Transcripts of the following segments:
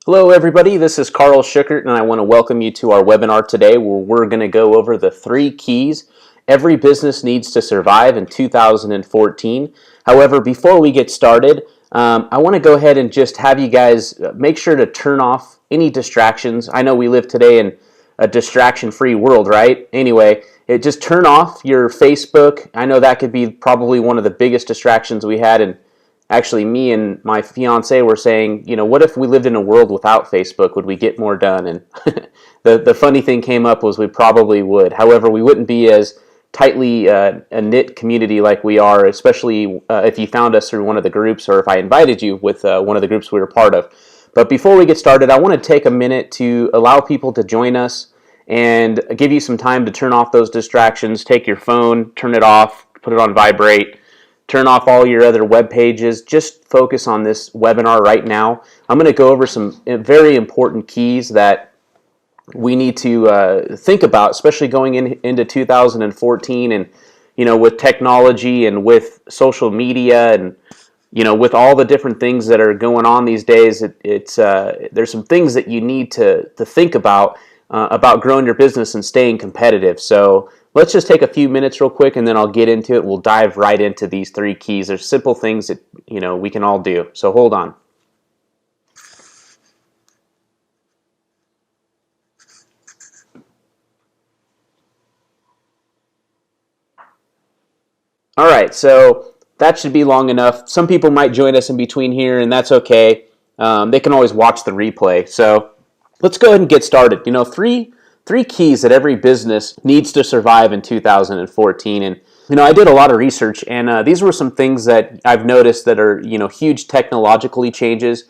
Hello everybody, this is Carl Schuckert and I want to welcome you to our webinar today where we're going to go over the 3 keys every business needs to survive in 2014. However, before we get started, I want to go ahead and just have you guys make sure to turn off any distractions. I know we live today in a distraction-free world, right? Anyway, just turn off your Facebook. I know that could be probably one of the biggest distractions we had, and actually, me and my fiance were saying, what if we lived in a world without Facebook? Would we get more done? And the funny thing came up was we probably would. However, we wouldn't be as tightly a knit community like we are, especially if you found us through one of the groups or if I invited you with one of the groups we were part of. But before we get started, I want to take a minute to allow people to join us and give you some time to turn off those distractions. Take your phone, turn it off, put it on vibrate. Turn off all your other web pages. Just focus on this webinar right now. I'm going to go over some very important keys that we need to think about, especially going into 2014 and, with technology and with social media and, with all the different things that are going on these days. There's some things that you need to think about growing your business and staying competitive. So let's just take a few minutes real quick and then I'll get into it. We'll dive right into these 3 keys. They're simple things that, we can all do. So hold on. All right, so that should be long enough. Some people might join us in between here, and that's okay. They can always watch the replay. So let's go ahead and get started. Three keys that every business needs to survive in 2014. And, I did a lot of research, and these were some things that I've noticed that are, huge technologically changes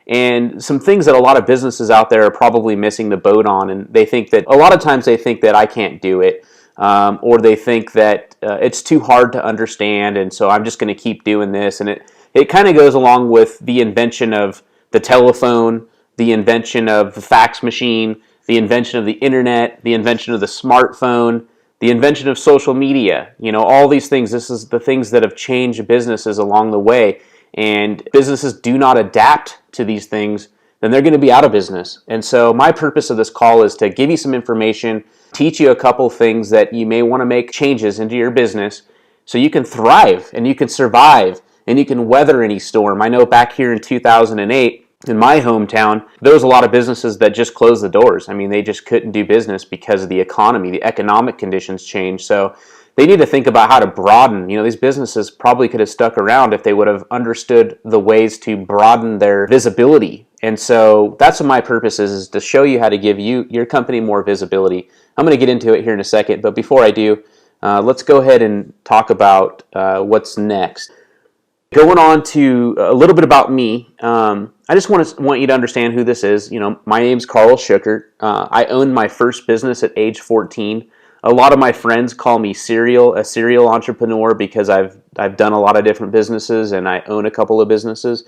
and some things that a lot of businesses out there are probably missing the boat on. And they think that, a lot of times they think that I can't do it, or they think that it's too hard to understand, and so I'm just going to keep doing this. And it kind of goes along with the invention of the telephone, the invention of the fax machine, the invention of the internet, the invention of the smartphone, the invention of social media. All these things, this is the things that have changed businesses along the way. And businesses do not adapt to these things, then they're going to be out of business. And so my purpose of this call is to give you some information, teach you a couple things that you may want to make changes into your business so you can thrive and you can survive and you can weather any storm. I know back here in 2008, in my hometown, there was a lot of businesses that just closed the doors. I mean, they just couldn't do business because of the economy. The economic conditions changed. So they need to think about how to broaden. These businesses probably could have stuck around if they would have understood the ways to broaden their visibility. And so that's what my purpose is to show you how to give your company more visibility. I'm going to get into it here in a second, but before I do, let's go ahead and talk about what's next. Going on to a little bit about me, I just want you to understand who this is. My name's Carl Schuckert. I owned my first business at age 14. A lot of my friends call me a serial entrepreneur because I've done a lot of different businesses and I own a couple of businesses.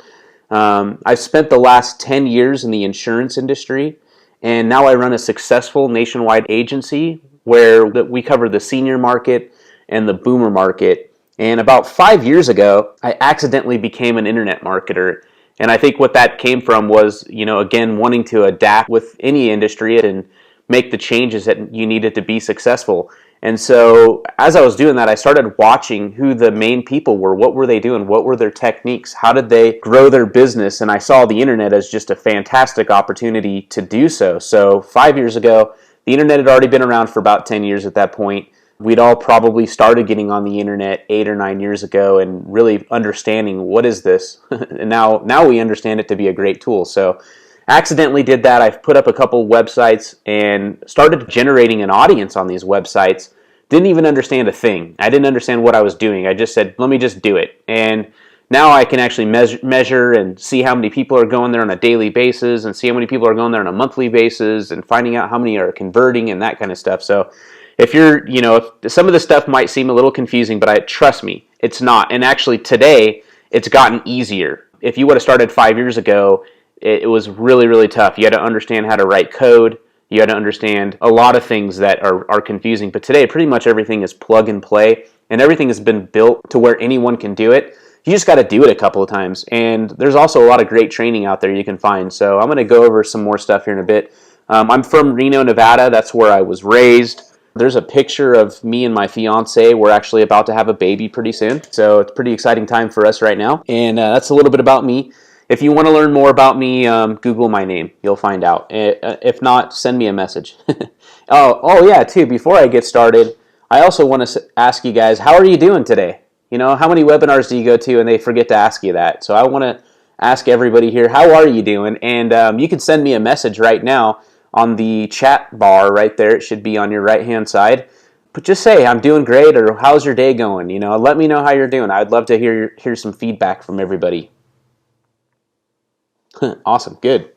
I've spent the last 10 years in the insurance industry, and now I run a successful nationwide agency where we cover the senior market and the boomer market. And about 5 years ago, I accidentally became an internet marketer. And I think what that came from was, again, wanting to adapt with any industry and make the changes that you needed to be successful. And so as I was doing that, I started watching who the main people were. What were they doing? What were their techniques? How did they grow their business? And I saw the internet as just a fantastic opportunity to do so. So 5 years ago, the internet had already been around for about 10 years at that point. We'd all probably started getting on the internet 8 or 9 years ago and really understanding what is this. And now we understand it to be a great tool. So accidentally did that. I've put up a couple websites and started generating an audience on these websites. Didn't even understand a thing. I didn't understand what I was doing. I just said, let me just do it. And now I can actually measure and see how many people are going there on a daily basis and see how many people are going there on a monthly basis and finding out how many are converting and that kind of stuff. So if if some of the stuff might seem a little confusing, but trust me, it's not. And actually today, it's gotten easier. If you would have started 5 years ago, it was really, really tough. You had to understand how to write code. You had to understand a lot of things that are confusing. But today, pretty much everything is plug and play, and everything has been built to where anyone can do it. You just got to do it a couple of times. And there's also a lot of great training out there you can find. So I'm going to go over some more stuff here in a bit. I'm from Reno, Nevada. That's where I was raised. There's a picture of me and my fiance. We're actually about to have a baby pretty soon. So it's a pretty exciting time for us right now. And that's a little bit about me. If you want to learn more about me, Google my name. You'll find out. If not, send me a message. Oh yeah, too, before I get started, I also want to ask you guys, how are you doing today? You know, how many webinars do you go to and they forget to ask you that? So I want to ask everybody here, how are you doing? And you can send me a message right now on the chat bar right there. It should be on your right-hand side. But just say, I'm doing great, or how's your day going? You know, let me know how you're doing. I'd love to hear some feedback from everybody. Awesome. Good.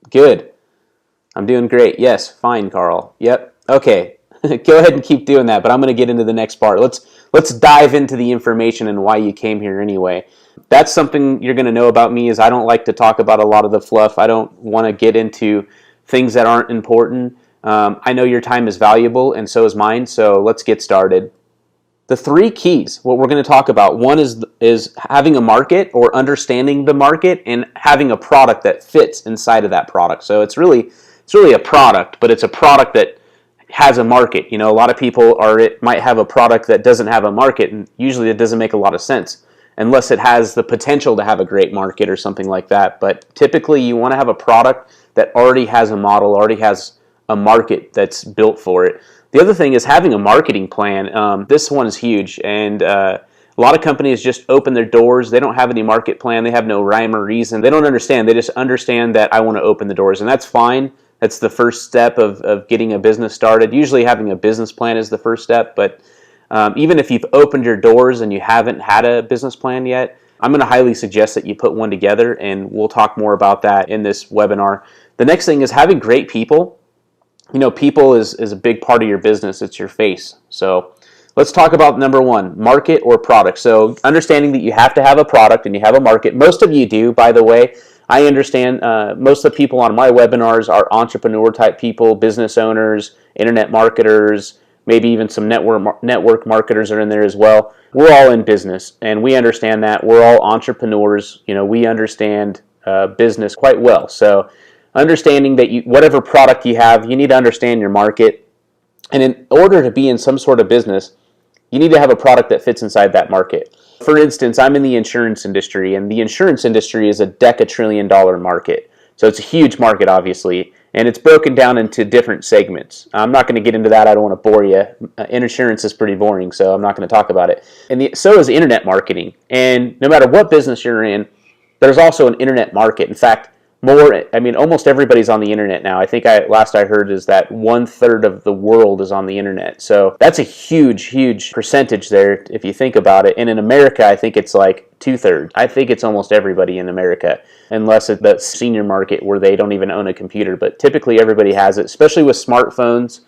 Good. I'm doing great. Yes. Fine, Carl. Yep. Okay. Go ahead and keep doing that, but I'm going to get into the next part. Let's dive into the information and why you came here anyway. That's something you're going to know about me, is I don't like to talk about a lot of the fluff. I don't want to get into things that aren't important. I know your time is valuable, and so is mine, so let's get started. The three keys, what we're going to talk about, one is having a market, or understanding the market, and having a product that fits inside of that product. So it's really a product, but it's a product that has a market. You know, a lot of people might have a product that doesn't have a market, and usually it doesn't make a lot of sense unless it has the potential to have a great market or something like that. But typically you want to have a product that already has a model, already has a market that's built for it. The other thing is having a marketing plan. This one is huge, and a lot of companies just open their doors. They don't have any market plan. They have no rhyme or reason. They don't understand. They just understand that I want to open the doors, and that's fine. That's the first step of getting a business started. Usually having a business plan is the first step, but even if you've opened your doors and you haven't had a business plan yet, I'm going to highly suggest that you put one together, and we'll talk more about that in this webinar. The next thing is having great people. You know, people is a big part of your business. It's your face. So let's talk about number one, market or product. So understanding that you have to have a product and you have a market. Most of you do, by the way. I understand most of the people on my webinars are entrepreneur type people, business owners, internet marketers, maybe even some network marketers are in there as well. We're all in business, and we understand that. We're all entrepreneurs. You know, we understand business quite well. So understanding that whatever product you have, you need to understand your market. And in order to be in some sort of business, you need to have a product that fits inside that market. For instance, I'm in the insurance industry, and the insurance industry is a $10 market. So it's a huge market, obviously, and it's broken down into different segments. I'm not going to get into that. I don't want to bore you. Insurance is pretty boring, so I'm not going to talk about it. And so is internet marketing. And no matter what business you're in, there's also an internet market. In fact, almost everybody's on the internet now. I think last I heard is that 1/3 of the world is on the internet. So that's a huge percentage there if you think about it. And in America, I think it's like 2/3. I think it's almost everybody in America, unless it's the senior market where they don't even own a computer. But typically everybody has it, especially with smartphones.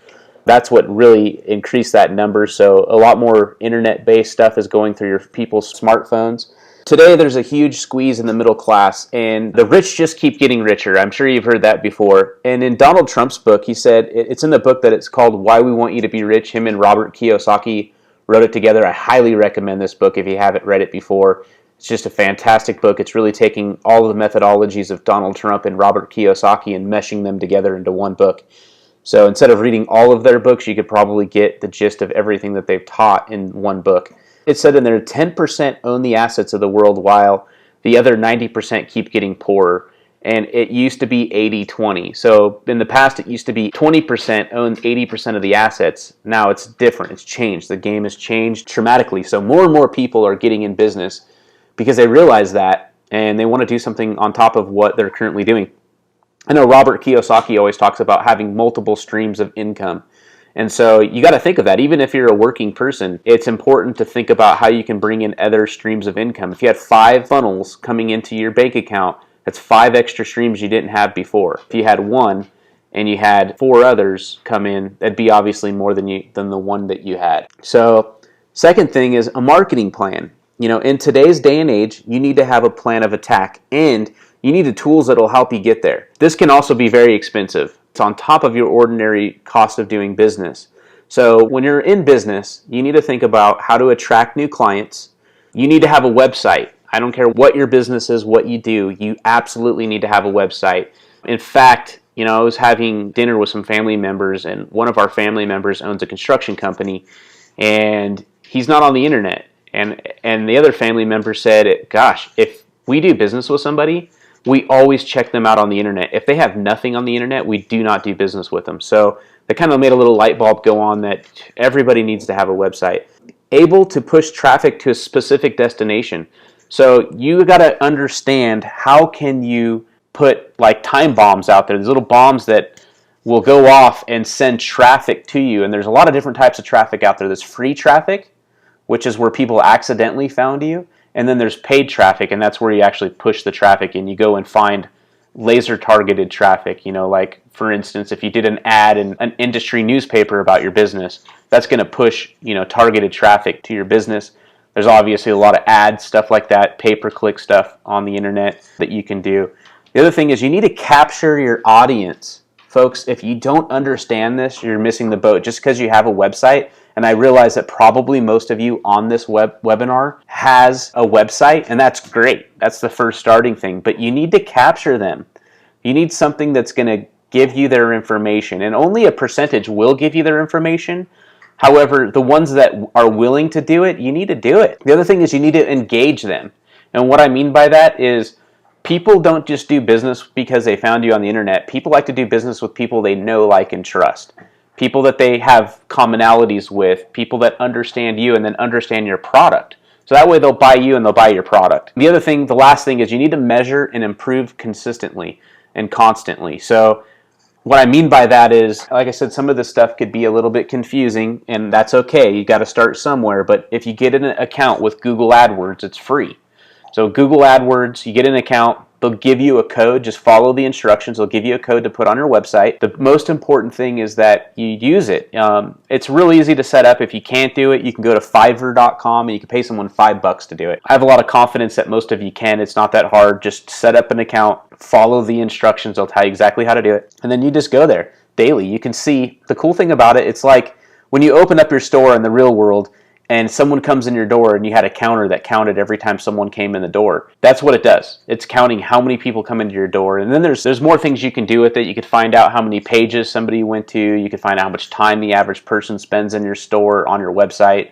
That's what really increased that number. So a lot more internet-based stuff is going through your people's smartphones. Today, there's a huge squeeze in the middle class, and the rich just keep getting richer. I'm sure you've heard that before. And in Donald Trump's book, he said, it's in the book that it's called Why We Want You to Be Rich. Him and Robert Kiyosaki wrote it together. I highly recommend this book if you haven't read it before. It's just a fantastic book. It's really taking all of the methodologies of Donald Trump and Robert Kiyosaki and meshing them together into one book. So instead of reading all of their books, you could probably get the gist of everything that they've taught in one book. It said in there 10% own the assets of the world while the other 90% keep getting poorer. And it used to be 80-20. So in the past, it used to be 20% owned 80% of the assets. Now it's different. It's changed. The game has changed dramatically. So more and more people are getting in business because they realize that, and they want to do something on top of what they're currently doing. I know Robert Kiyosaki always talks about having multiple streams of income. And so you got to think of that. Even if you're a working person, it's important to think about how you can bring in other streams of income. If you had 5 funnels coming into your bank account, that's 5 extra streams you didn't have before. If you had 1 and you had 4 others come in, that'd be obviously more than the 1 that you had. So second thing is a marketing plan. You know, in today's day and age, you need to have a plan of attack, and you need the tools that will help you get there. This can also be very expensive. It's on top of your ordinary cost of doing business. So when you're in business, you need to think about how to attract new clients. You need to have a website. I don't care what your business is, what you do, you absolutely need to have a website. In fact, I was having dinner with some family members, and one of our family members owns a construction company, and he's not on the internet. And the other family member said, gosh, if we do business with somebody, we always check them out on the internet. If they have nothing on the internet, we do not do business with them. So that kind of made a little light bulb go on that everybody needs to have a website. Able to push traffic to a specific destination. So you got to understand, how can you put like time bombs out there, these little bombs that will go off and send traffic to you. And there's a lot of different types of traffic out there. There's free traffic, which is where people accidentally found you. And then there's paid traffic, and that's where you actually push the traffic and you go and find laser targeted traffic. Like for instance, if you did an ad in an industry newspaper about your business, that's going to push, targeted traffic to your business. There's obviously a lot of ads, stuff like that, pay-per-click stuff on the internet that you can do. The other thing is you need to capture your audience. Folks, if you don't understand this, you're missing the boat. Just because you have a website, and I realize that probably most of you on this webinar has a website, and that's great. That's the first starting thing. But you need to capture them. You need something that's going to give you their information, and only a percentage will give you their information. However, the ones that are willing to do it, you need to do it. The other thing is you need to engage them. And what I mean by that is people don't just do business because they found you on the internet. People like to do business with people they know, like, and trust. People that they have commonalities with, people that understand you and then understand your product. So that way they'll buy you and they'll buy your product. The other thing, the last thing, is you need to measure and improve consistently and constantly. So what I mean by that is, like I said, some of this stuff could be a little bit confusing, and that's okay. You got to start somewhere. But if you get an account with Google AdWords, it's free. So Google AdWords, you get an account, they'll give you a code. Just follow the instructions. They'll give you a code to put on your website. The most important thing is that you use it. It's really easy to set up. If you can't do it, you can go to Fiverr.com and you can pay someone $5 to do it. I have a lot of confidence that most of you can. It's not that hard. Just set up an account, follow the instructions. They'll tell you exactly how to do it. And then you just go there daily. You can see the cool thing about it. It's like when you open up your store in the real world, and someone comes in your door and you had a counter that counted every time someone came in the door. That's what it does. It's counting how many people come into your door. And then there's more things you can do with it. You could find out how many pages somebody went to. You could find out how much time the average person spends in your store, on your website,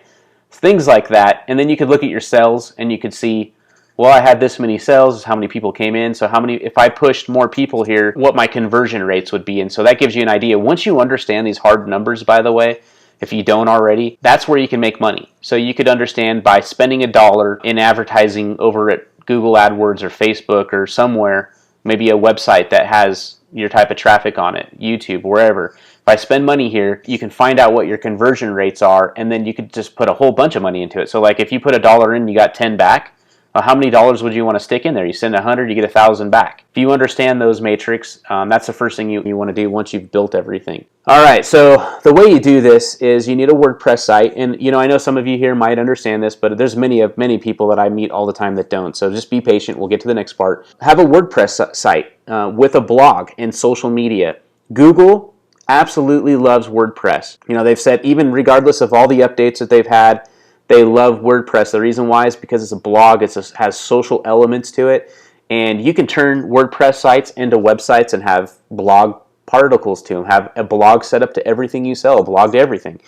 things like that. And then you could look at your sales and you could see, well, I had this many sales, how many people came in, so if I pushed more people here, what my conversion rates would be. And so that gives you an idea. Once you understand these hard numbers, by the way, if you don't already, that's where you can make money. So you could understand, by spending $1 in advertising over at Google AdWords or Facebook or somewhere, maybe a website that has your type of traffic on it, YouTube, wherever. If I spend money here, you can find out what your conversion rates are, and then you could just put a whole bunch of money into it. So like if you put $1 in, you got 10 back. How many dollars would you want to stick in there? You send 100, you get 1,000 back. If you understand those metrics, that's the first thing you want to do once you've built everything. All right, so the way you do this is you need a WordPress site. And I know some of you here might understand this, but there's many people that I meet all the time that don't. So just be patient. We'll get to the next part. Have a WordPress site with a blog and social media. Google absolutely loves WordPress. They've said, even regardless of all the updates that they've had, they love WordPress. The reason why is because it's a blog. It has social elements to it. And you can turn WordPress sites into websites and have blog particles to them. Have a blog set up to everything you sell, a blog to everything.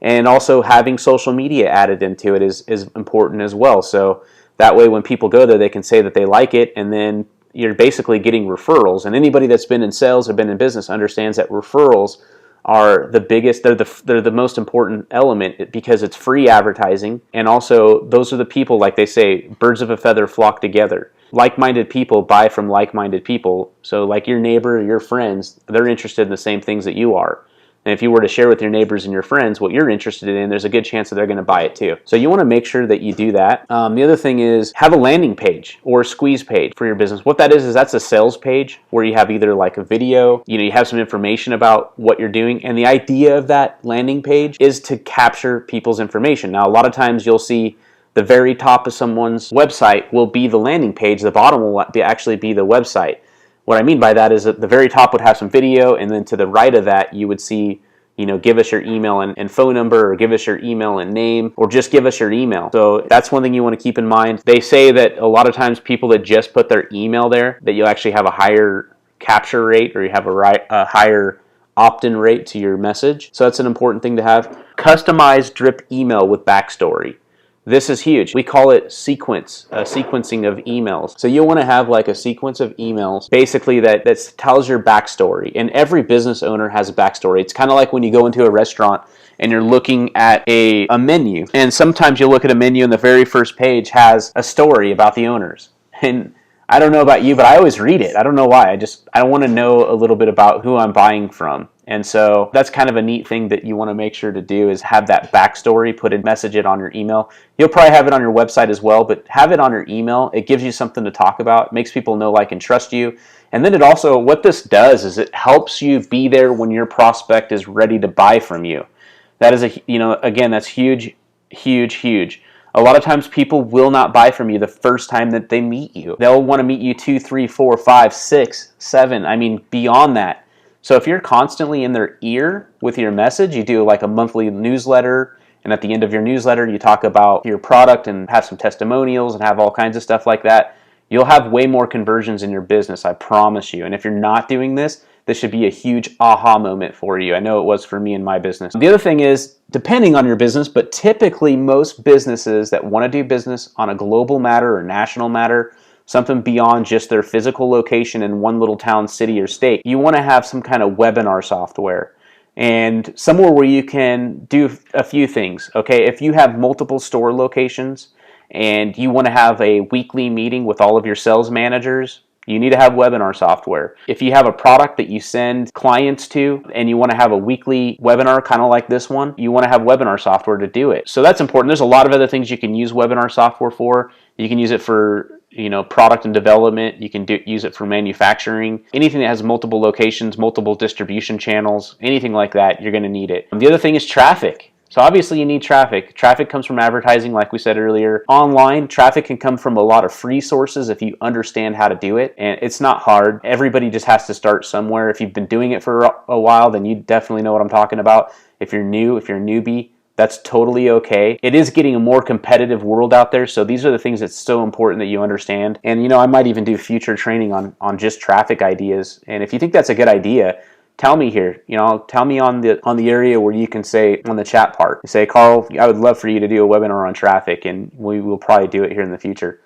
And also having social media added into it is important as well. So that way when people go there, they can say that they like it, and then you're basically getting referrals. And anybody that's been in sales or been in business understands that referrals are the biggest, they're the most important element, because it's free advertising, and also those are the people, like they say, birds of a feather flock together. Like-minded people buy from like-minded people. So like your neighbor or your friends, they're interested in the same things that you are. And if you were to share with your neighbors and your friends what you're interested in, there's a good chance that they're going to buy it too. So you want to make sure that you do that. The other thing is have a landing page or a squeeze page for your business. What that is that's a sales page where you have either like a video, you have some information about what you're doing. And the idea of that landing page is to capture people's information. Now, a lot of times you'll see the very top of someone's website will be the landing page. The bottom will actually be the website. What I mean by that is that the very top would have some video, and then to the right of that you would see give us your email and phone number, or give us your email and name, or just give us your email. So that's one thing you want to keep in mind. They say that a lot of times people that just put their email there, that you'll actually have a higher capture rate, or you have a higher opt-in rate to your message. So that's an important thing to have. Customized drip email with backstory. This is huge. We call it sequencing of emails. So you'll want to have like a sequence of emails basically that tells your backstory. And every business owner has a backstory. It's kind of like when you go into a restaurant and you're looking at a menu. And sometimes you'll look at a menu and the very first page has a story about the owners. And I don't know about you, but I always read it. I don't know why. I want to know a little bit about who I'm buying from. And so that's kind of a neat thing that you want to make sure to do, is have that backstory, message it on your email. You'll probably have it on your website as well, but have it on your email. It gives you something to talk about. It makes people know, like, and trust you. And then it also, what this does is it helps you be there when your prospect is ready to buy from you. That is again, that's huge, huge, huge. A lot of times people will not buy from you the first time that they meet you. They'll want to meet you 2, 3, 4, 5, 6, 7, beyond that. So if you're constantly in their ear with your message, you do like a monthly newsletter, and at the end of your newsletter, you talk about your product and have some testimonials and have all kinds of stuff like that, you'll have way more conversions in your business, I promise you. And if you're not doing this should be a huge aha moment for you. I know it was for me in my business. The other thing is, depending on your business, but typically most businesses that want to do business on a global matter or national matter, something beyond just their physical location in one little town, city, or state, you want to have some kind of webinar software and somewhere where you can do a few things. Okay, if you have multiple store locations and you want to have a weekly meeting with all of your sales managers, you need to have webinar software. If you have a product that you send clients to and you want to have a weekly webinar, kind of like this one, you want to have webinar software to do it. So that's important. There's a lot of other things you can use webinar software for. You can use it for product and development. You can use it for manufacturing. Anything that has multiple locations, multiple distribution channels, anything like that, you're going to need it. The other thing is traffic. So obviously you need traffic. Traffic comes from advertising, like we said earlier. Online, traffic can come from a lot of free sources if you understand how to do it. And it's not hard. Everybody just has to start somewhere. If you've been doing it for a while, then you definitely know what I'm talking about. If you're new, if you're a newbie, that's totally okay. It is getting a more competitive world out there, so these are the things that's so important that you understand. And I might even do future training on just traffic ideas. And if you think that's a good idea, tell me here. Tell me on the area where you can say on the chat part. Say, Carl, I would love for you to do a webinar on traffic, and we will probably do it here in the future.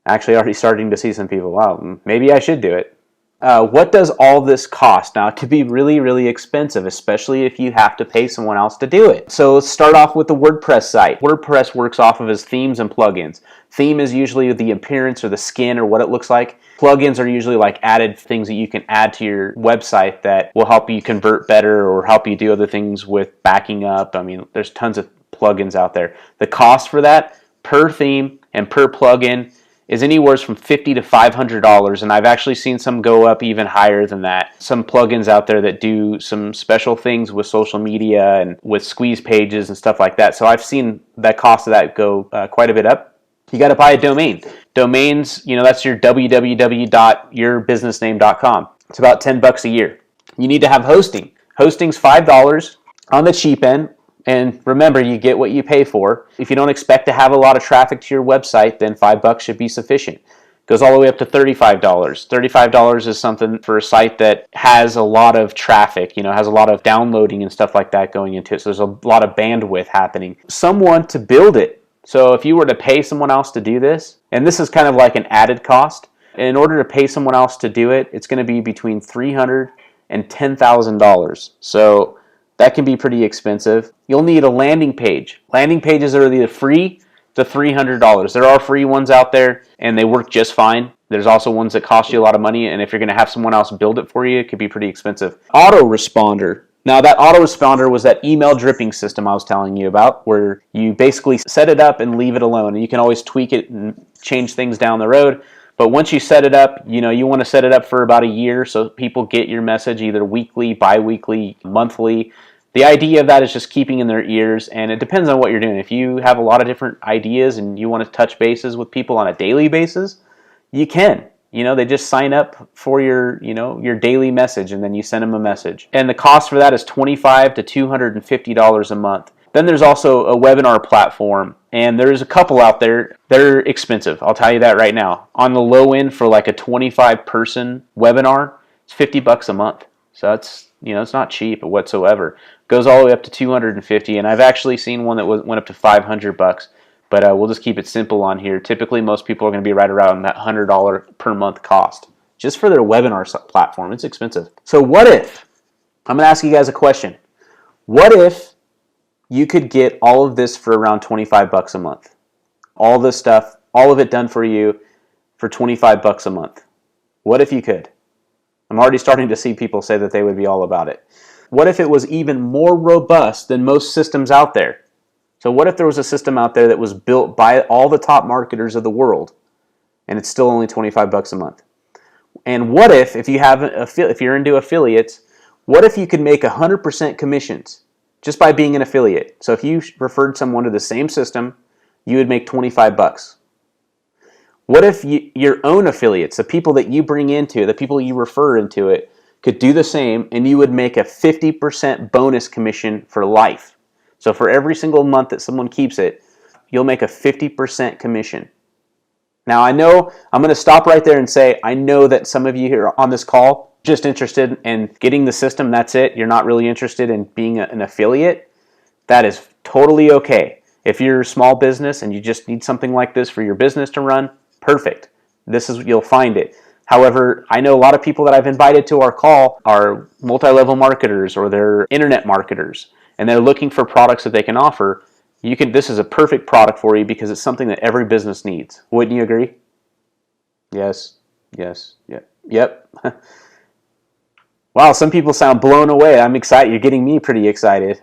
Actually, already starting to see some people. Wow, maybe I should do it. What does all this cost? Now, it could be really, really expensive, especially if you have to pay someone else to do it. So let's start off with the WordPress site. WordPress works off of its themes and plugins. Theme is usually the appearance or the skin or what it looks like. Plugins are usually like added things that you can add to your website that will help you convert better or help you do other things with backing up. There's tons of plugins out there. The cost for that per theme and per plugin is anywhere from $50 to $500, and I've actually seen some go up even higher than that. Some plugins out there that do some special things with social media and with squeeze pages and stuff like that. So I've seen that cost of that go quite a bit up. You got to buy a domain. Domains, that's your www.yourbusinessname.com. It's about $10 a year. You need to have hosting. Hosting's $5 on the cheap end. And remember, you get what you pay for. If you don't expect to have a lot of traffic to your website, then $5 should be sufficient. It goes all the way up to $35. $35 is something for a site that has a lot of traffic, has a lot of downloading and stuff like that going into it. So there's a lot of bandwidth happening. Someone to build it. So if you were to pay someone else to do this, and this is kind of like an added cost, in order to pay someone else to do it, it's going to be between $300 and $10,000. So that can be pretty expensive. You'll need a landing page. Landing pages are either free to $300. There are free ones out there, and they work just fine. There's also ones that cost you a lot of money, and if you're going to have someone else build it for you, it could be pretty expensive. Autoresponder. Now, that autoresponder was that email dripping system I was telling you about, where you basically set it up and leave it alone, and you can always tweak it and change things down the road. But once you set it up, you want to set it up for about a year so people get your message either weekly, bi-weekly, monthly. The idea of that is just keeping in their ears, and it depends on what you're doing. If you have a lot of different ideas and you want to touch bases with people on a daily basis, you can. They just sign up for your daily message, and then you send them a message. And the cost for that is $25 to $250 a month. Then there's also a webinar platform, and there's a couple out there. They're expensive, I'll tell you that right now. On the low end for like a 25-person webinar, it's $50 a month. So that's, it's not cheap whatsoever. Goes all the way up to $250, and I've actually seen one that went up to $500. But we'll just keep it simple on here. Typically, most people are going to be right around that $100 per month cost just for their webinar platform. It's expensive. So what if, I'm going to ask you guys a question. What if you could get all of this for around $25 a month? All this stuff, all of it done for you for $25 a month. What if you could? I'm already starting to see people say that they would be all about it. What if it was even more robust than most systems out there? So what if there was a system out there that was built by all the top marketers of the world, and it's still only $25 a month? And what if you're into affiliates, what if you could make 100% commissions just by being an affiliate? So if you referred someone to the same system, you would make $25. What if your own affiliates, the people that you bring into, the people you refer into it, could do the same, and you would make a 50% bonus commission for life? So for every single month that someone keeps it, you'll make a 50% commission. Now I know, I'm going to stop right there and say, I know that some of you here on this call just interested in getting the system, that's it. You're not really interested in being an affiliate. That is totally okay. If you're a small business and you just need something like this for your business to run, perfect. You'll find it. However, I know a lot of people that I've invited to our call are multi-level marketers, or they're internet marketers, and they're looking for products that they can offer. This is a perfect product for you because it's something that every business needs. Wouldn't you agree? Yes, yep. Wow, some people sound blown away. I'm excited. You're getting me pretty excited.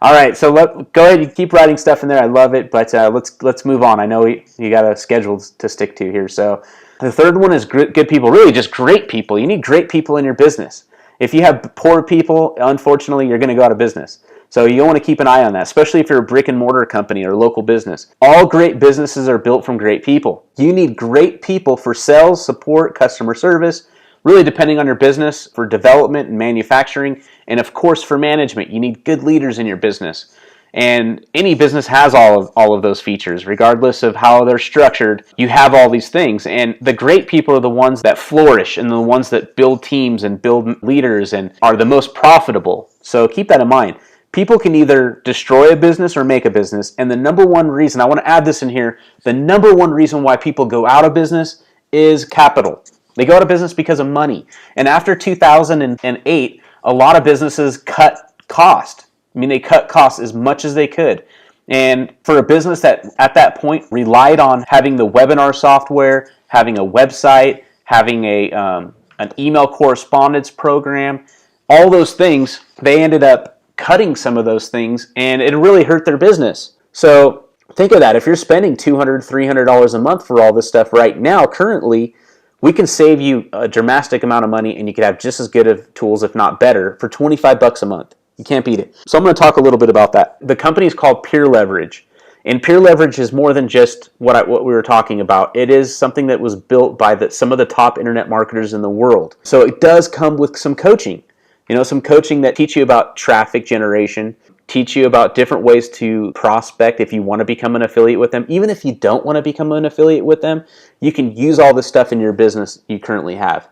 All right, so go ahead. You keep writing stuff in there. I love it, but let's move on. I know you got a schedule to stick to here. So the third one is good people. Really, just great people. You need great people in your business. If you have poor people, unfortunately, you're going to go out of business. So you want to keep an eye on that, especially if you're a brick and mortar company or local business. All great businesses are built from great people. You need great people for sales, support, customer service, really depending on your business, for development and manufacturing, and of course for management. You need good leaders in your business. And any business has all of those features, regardless of how they're structured. You have all these things, and the great people are the ones that flourish and the ones that build teams and build leaders and are the most profitable. So keep that in mind. People can either destroy a business or make a business, and the number one reason, I want to add this in here, the number one reason why people go out of business is capital. They go out of business because of money. And after 2008, a lot of businesses cut cost. I mean, they cut costs as much as they could. And for a business that at that point relied on having the webinar software, having a website, having an email correspondence program, all those things, they ended up cutting some of those things, and it really hurt their business. So think of that. If you're spending $200, $300 a month for all this stuff right now, currently, we can save you a dramatic amount of money, and you could have just as good of tools, if not better, for $25 a month. You can't beat it. So I'm going to talk a little bit about that. The company is called Peer Leverage. And Peer Leverage is more than just what we were talking about. It is something that was built by some of the top internet marketers in the world. So it does come with some coaching. Some coaching that teach you about traffic generation, teach you about different ways to prospect if you want to become an affiliate with them. Even if you don't want to become an affiliate with them, you can use all this stuff in your business you currently have.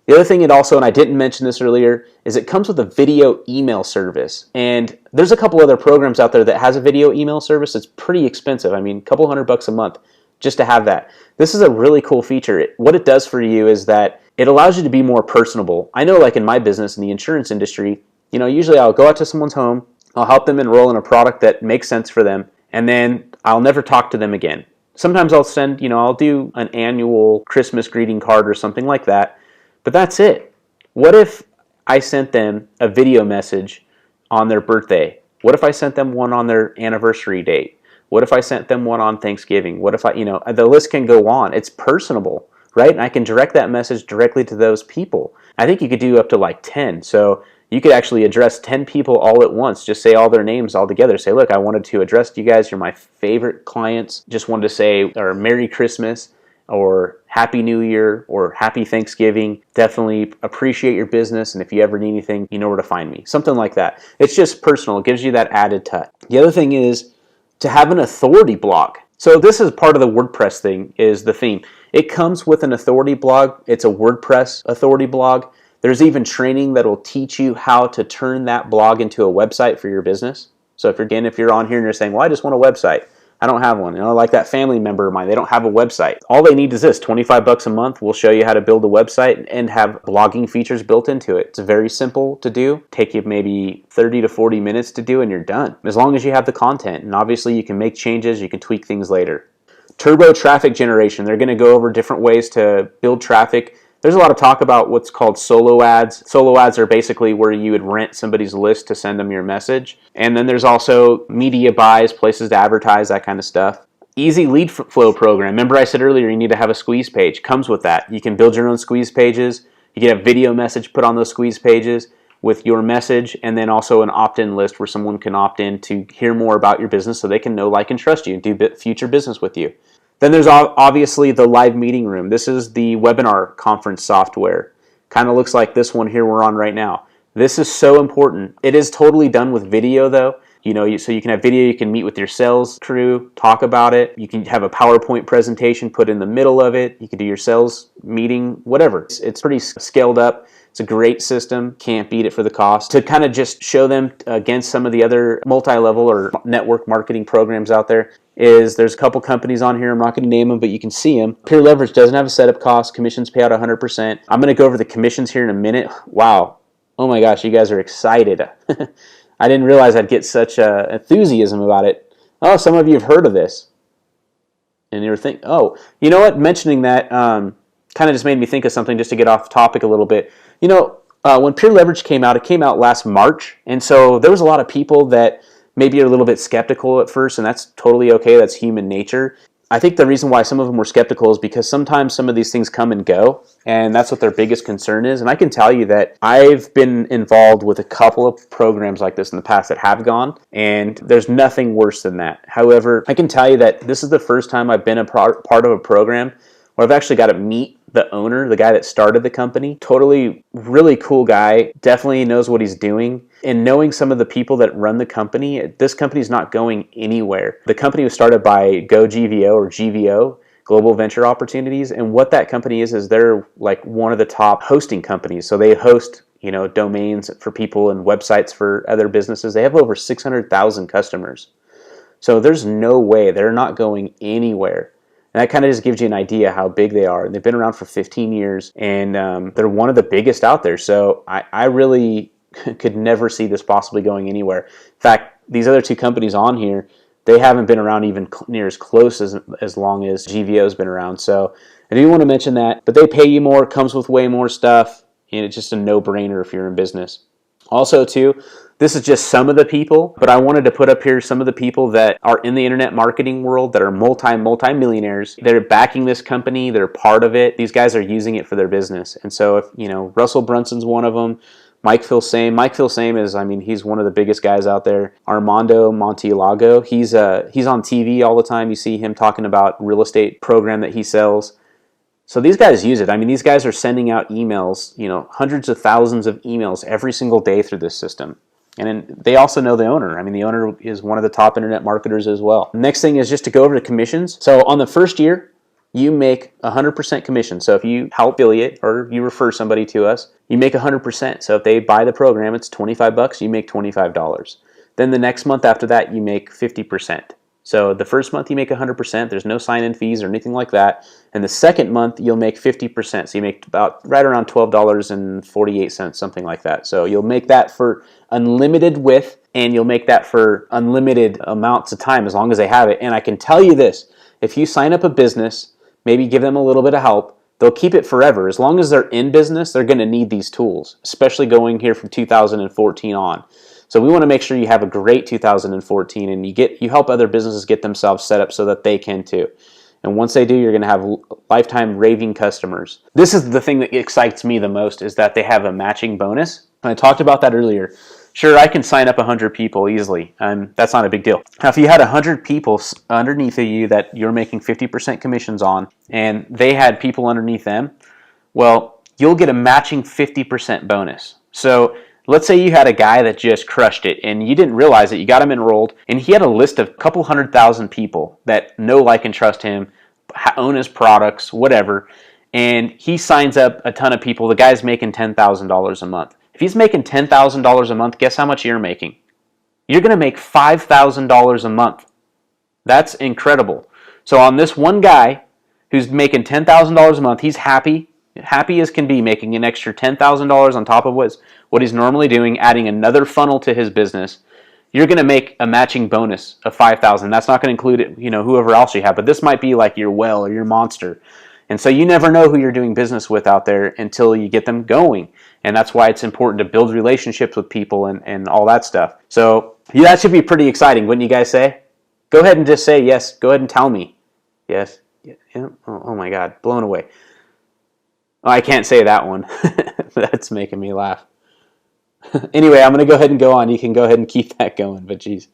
The other thing it also, and I didn't mention this earlier, is it comes with a video email service. And there's a couple other programs out there that has a video email service. It's pretty expensive. I mean, a couple $100 a month just to have that. This is a really cool feature. What it does for you is that it allows you to be more personable. I know, like in my business, in the insurance industry, usually I'll go out to someone's home, I'll help them enroll in a product that makes sense for them, and then I'll never talk to them again. Sometimes I'll send, I'll do an annual Christmas greeting card or something like that, but that's it. What if I sent them a video message on their birthday? What if I sent them one on their anniversary date? What if I sent them one on Thanksgiving? What if the list can go on. It's personable, right? And I can direct that message directly to those people. I think you could do up to like 10. So you could actually address 10 people all at once. Just say all their names all together. Say, look, I wanted to address you guys. You're my favorite clients. Just wanted to say, or Merry Christmas. or Happy New Year or Happy Thanksgiving. Definitely appreciate your business, and if you ever need anything, you know where to find me. Something like that. It's just personal. It gives you that added touch. The other thing is to have an authority blog. So this is part of the WordPress thing, is the theme. It comes with an authority blog. It's a WordPress authority blog. There's even training that will teach you how to turn that blog into a website for your business. So if you're on here and you're saying, well, I just want a website, I don't have one. Like that family member of mine, they don't have a website. All they need is this, 25 bucks a month. We'll show you how to build a website and have blogging features built into it. It's very simple to do. Take you maybe 30 to 40 minutes to do and you're done. As long as you have the content. And obviously you can make changes, you can tweak things later. Turbo traffic generation. They're going to go over different ways to build traffic. There's a lot of talk about what's called solo ads. Solo ads are basically where you would rent somebody's list to send them your message. And then there's also media buys, places to advertise, that kind of stuff. Easy lead flow program. Remember I said earlier you need to have a squeeze page. Comes with that. You can build your own squeeze pages. You get a video message put on those squeeze pages with your message, and then also an opt-in list where someone can opt in to hear more about your business so they can know, like, and trust you and do future business with you. Then there's obviously the live meeting room. This is the webinar conference software. Kind of looks like this one here we're on right now. This is so important. It is totally done with video though. So you can have video, you can meet with your sales crew, talk about it. You can have a PowerPoint presentation put in the middle of it. You can do your sales meeting, whatever. It's pretty scaled up. It's a great system. Can't beat it for the cost. To kind of just show them against some of the other multi-level or network marketing programs out there, there's a couple companies on here. I'm not going to name them, but you can see them. Peer Leverage doesn't have a setup cost. Commissions pay out 100%. I'm going to go over the commissions here in a minute. Wow. Oh my gosh, you guys are excited. I didn't realize I'd get such enthusiasm about it. Oh, some of you have heard of this. And you're thinking, oh, you know what? Mentioning that kind of just made me think of something just to get off topic a little bit. When Peer Leverage came out, it came out last March. And so there was a lot of people that maybe are a little bit skeptical at first, and that's totally okay. That's human nature. I think the reason why some of them were skeptical is because sometimes some of these things come and go, and that's what their biggest concern is. And I can tell you that I've been involved with a couple of programs like this in the past that have gone, and there's nothing worse than that. However, I can tell you that this is the first time I've been a part of a program where I've actually got to meet the owner, the guy that started the company. Totally really cool guy, definitely knows what he's doing. And knowing some of the people that run the company, this company is not going anywhere. The company was started by GoGVO or GVO, Global Venture Opportunities, and what that company is they're like one of the top hosting companies. So they host, domains for people and websites for other businesses. They have over 600,000 customers. So there's no way they're not going anywhere. And that kind of just gives you an idea how big they are. And they've been around for 15 years, and they're one of the biggest out there. So I really could never see this possibly going anywhere. In fact, these other two companies on here, they haven't been around even near as close as long as GVO's been around. So I do want to mention that. But they pay you more, comes with way more stuff, and it's just a no-brainer if you're in business. Also, too, this is just some of the people, but I wanted to put up here some of the people that are in the internet marketing world that are multi-millionaires. They're backing this company. They're part of it. These guys are using it for their business. And so, if Russell Brunson's one of them. Mike Filsaime is, he's one of the biggest guys out there. Armando Montilago, he's on TV all the time. You see him talking about real estate program that he sells. So these guys use it. These guys are sending out emails, hundreds of thousands of emails every single day through this system. And then they also know the owner. The owner is one of the top internet marketers as well. Next thing is just to go over to commissions. So on the first year, you make 100% commission. So if you help affiliate or you refer somebody to us, you make 100%. So if they buy the program, it's $25, you make $25. Then the next month after that, you make 50%. So the first month you make 100%, there's no sign-in fees or anything like that. And the second month you'll make 50%. So you make right around $12.48, something like that. So you'll make that for unlimited width, and you'll make that for unlimited amounts of time as long as they have it. And I can tell you this, if you sign up a business, maybe give them a little bit of help, they'll keep it forever. As long as they're in business, they're going to need these tools, especially going here from 2014 on. So we want to make sure you have a great 2014 and you help other businesses get themselves set up so that they can too. And once they do, you're going to have lifetime raving customers. This is the thing that excites me the most, is that they have a matching bonus. And I talked about that earlier. Sure, I can sign up 100 people easily. That's not a big deal. Now, if you had 100 people underneath of you that you're making 50% commissions on, and they had people underneath them, well, you'll get a matching 50% bonus. So let's say you had a guy that just crushed it and you didn't realize it. You got him enrolled and he had a list of a couple 100,000 people that know, like, and trust him, own his products, whatever. And he signs up a ton of people. The guy's making $10,000 a month. If he's making $10,000 a month, guess how much you're making? You're going to make $5,000 a month. That's incredible. So on this one guy who's making $10,000 a month, he's happy as can be, making an extra $10,000 on top of what he's normally doing, adding another funnel to his business. You're going to make a matching bonus of $5,000. That's not going to include, whoever else you have, but this might be like your well or your monster. And so you never know who you're doing business with out there until you get them going. And that's why it's important to build relationships with people and all that stuff. So that should be pretty exciting, wouldn't you guys say? Go ahead and just say yes. Go ahead and tell me. Yes. Yeah. Oh my God. Blown away. Oh, I can't say that one. That's making me laugh. Anyway, I'm going to go ahead and go on. You can go ahead and keep that going, but geez.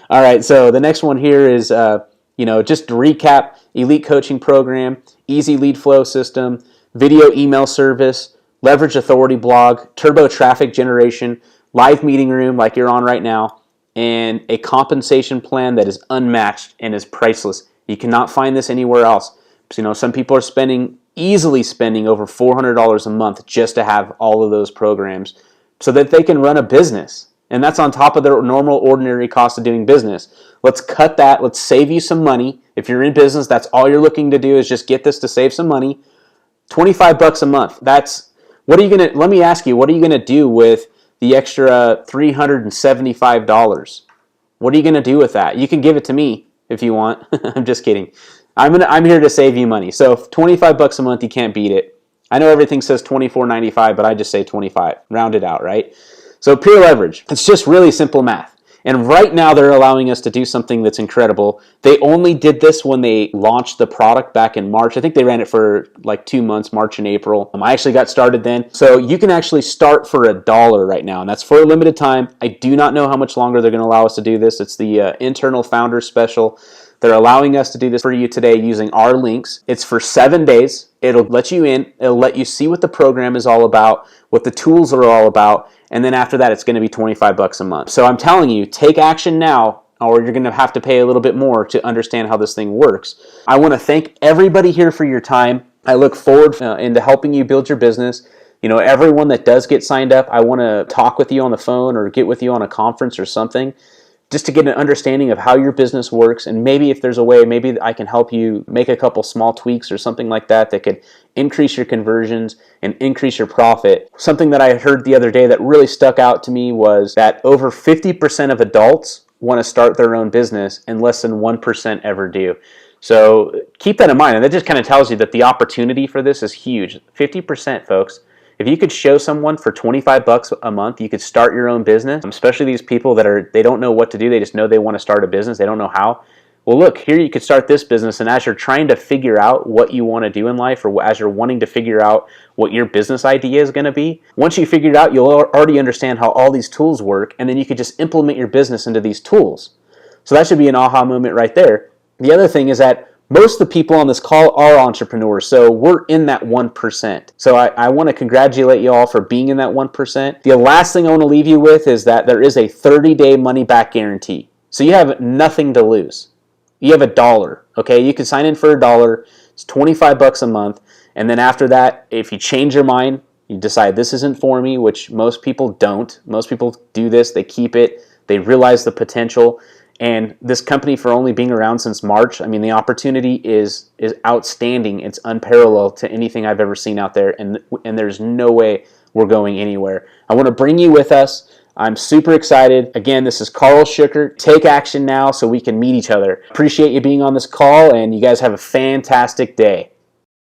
All right, so the next one here is, just to recap, elite coaching program, easy lead flow system, video email service, leverage authority blog, turbo traffic generation, live meeting room like you're on right now, and a compensation plan that is unmatched and is priceless. You cannot find this anywhere else. So, some people are easily spending over $400 a month just to have all of those programs so that they can run a business. And that's on top of their normal, ordinary cost of doing business. Let's cut that. Let's save you some money. If you're in business, that's all you're looking to do is just get this to save some money. $25 a month. Let me ask you, what are you going to do with the extra $375? What are you going to do with that? You can give it to me if you want. I'm just kidding. I'm here to save you money. So $25 a month, you can't beat it. I know everything says $24.95, but I just say 25. Round it out, right? So peer leverage. It's just really simple math. And right now they're allowing us to do something that's incredible. They only did this when they launched the product back in March. I think they ran it for like 2 months, March and April. I actually got started then. So you can actually start for $1 right now, and that's for a limited time. I do not know how much longer they're going to allow us to do this. It's the internal founder special. They're allowing us to do this for you today using our links. It's for 7 days. It'll let you in. It'll let you see what the program is all about, what the tools are all about, and then after that, it's going to be $25 a month. So I'm telling you, take action now, or you're going to have to pay a little bit more to understand how this thing works. I want to thank everybody here for your time. I look forward into helping you build your business. Everyone that does get signed up, I want to talk with you on the phone or get with you on a conference or something, just to get an understanding of how your business works, and maybe if there's a way, maybe I can help you make a couple small tweaks or something like that could increase your conversions and increase your profit. Something that I heard the other day that really stuck out to me was that over 50% of adults want to start their own business and less than 1% ever do. So keep that in mind, and that just kind of tells you that the opportunity for this is huge. 50%, folks. If you could show someone for $25 a month, you could start your own business, especially these people they don't know what to do. They just know they want to start a business. They don't know how. Well, look, here you could start this business, and as you're trying to figure out what you want to do in life, or as you're wanting to figure out what your business idea is going to be, once you figure it out, you'll already understand how all these tools work, and then you could just implement your business into these tools. So that should be an aha moment right there. The other thing is that most of the people on this call are entrepreneurs, so we're in that 1%. So I want to congratulate you all for being in that 1%. The last thing I want to leave you with is that there is a 30-day money-back guarantee. So you have nothing to lose. You have $1, okay? You can sign in for $1. It's $25 a month. And then after that, if you change your mind, you decide this isn't for me, which most people don't. Most people do this. They keep it. They realize the potential. And this company, for only being around since March, the opportunity is outstanding. It's unparalleled to anything I've ever seen out there, and there's no way we're going anywhere. I want to bring you with us. I'm super excited. Again, this is Carl Schucker. Take action now so we can meet each other. Appreciate you being on this call, and you guys have a fantastic day.